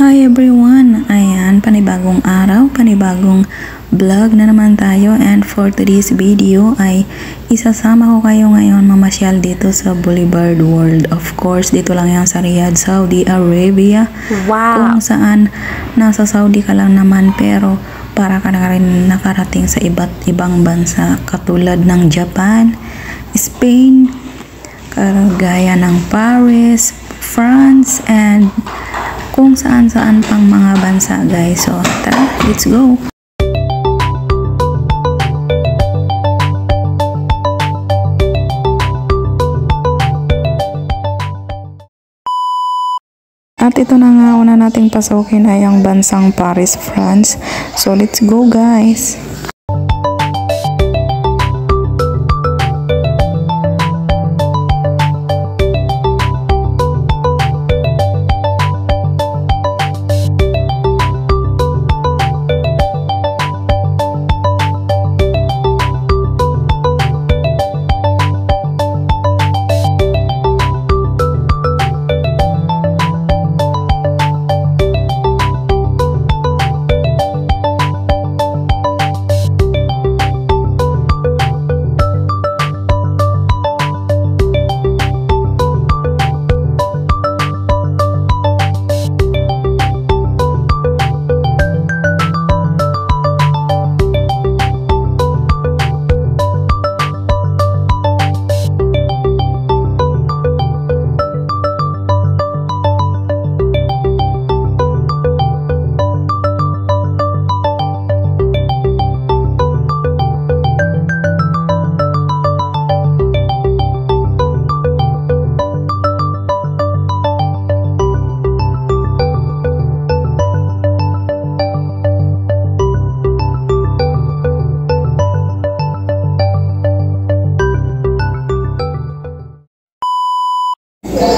Hi everyone! Ayan, panibagong araw, panibagong vlog na naman tayo, and for today's video ay isasama ko kayo ngayon mamasyal dito sa Boulevard World. Of course, dito lang yan sa Riyadh, Saudi Arabia. Wow! Kung saan nasa Saudi ka lang naman pero para ka na rin nakarating sa iba't ibang bansa katulad ng Japan, Spain, gaya ng Paris, France, and kung saan-saan pang mga bansa, guys. So, tara, let's go! At ito na nga, una nating pasukin ay ang bansang Paris, France. So, let's go, guys!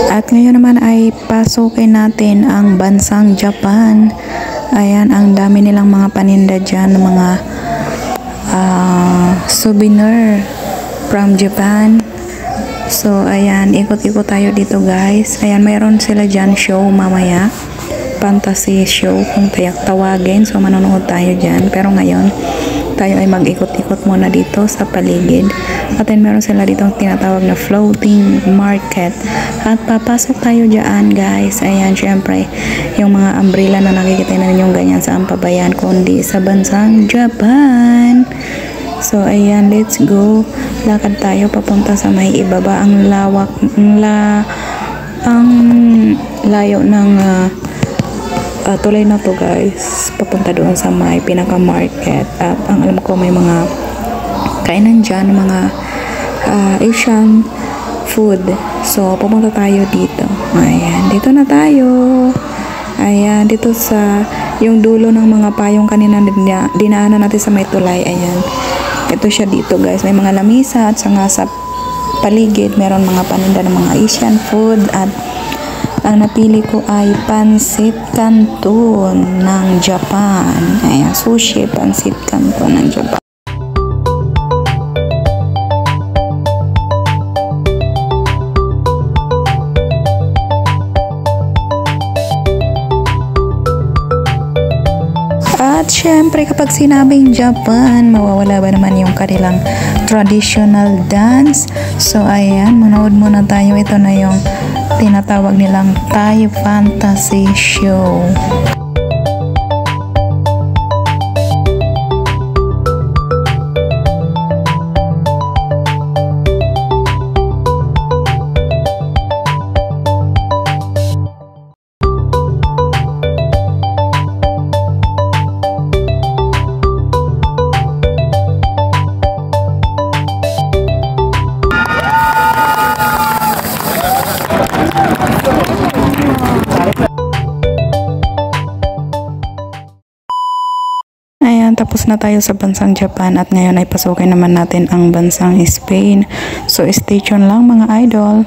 At ngayon naman ay pasukin natin ang bansang Japan. Ayan, ang dami nilang mga paninda dyan, mga souvenir from Japan. So, ayan, ikot-ikot tayo dito, guys. Ayan, mayroon sila dyan show mamaya. Fantasy show kung tawagin. So, manonood tayo dyan. Pero ngayon, tayo ay mag-ikot-ikot muna dito sa paligid. At then meron sila dito tinatawag na floating market. At papasok tayo dyan, guys. Ayan, syempre, yung mga umbrella na nakikita na ninyong ganyan saan pa ba yan kundi sa bansang Japan. So, ayan, let's go. Lakad tayo papunta sa may ibaba. Ang lawak, ang layo ng tulay na to, guys, papunta doon sa may pinaka-market. At ang alam ko may mga kainan dyan, mga Asian food. So, pumunta tayo dito. Ayan, dito na tayo. Ayan, dito sa yung dulo ng mga payong kanina dinaanan natin sa may tulay. Ayan, ito siya dito, guys. May mga lamisa at sanga sa paligid meron mga paninda ng mga Asian food. At ang napili ko ay pansit canton ng Japan. Ayan, sushi, pansit canton ng Japan. At syempre, kapag sinabing Japan, mawawala ba naman yung kanilang traditional dance? So, ayan, manood muna tayo. Ito na yung tinatawag nilang Thai Fantasy Show. Ayan, tapos na tayo sa bansang Japan at ngayon ay pasukin naman natin ang bansang Spain. So, stay tuned lang, mga idol.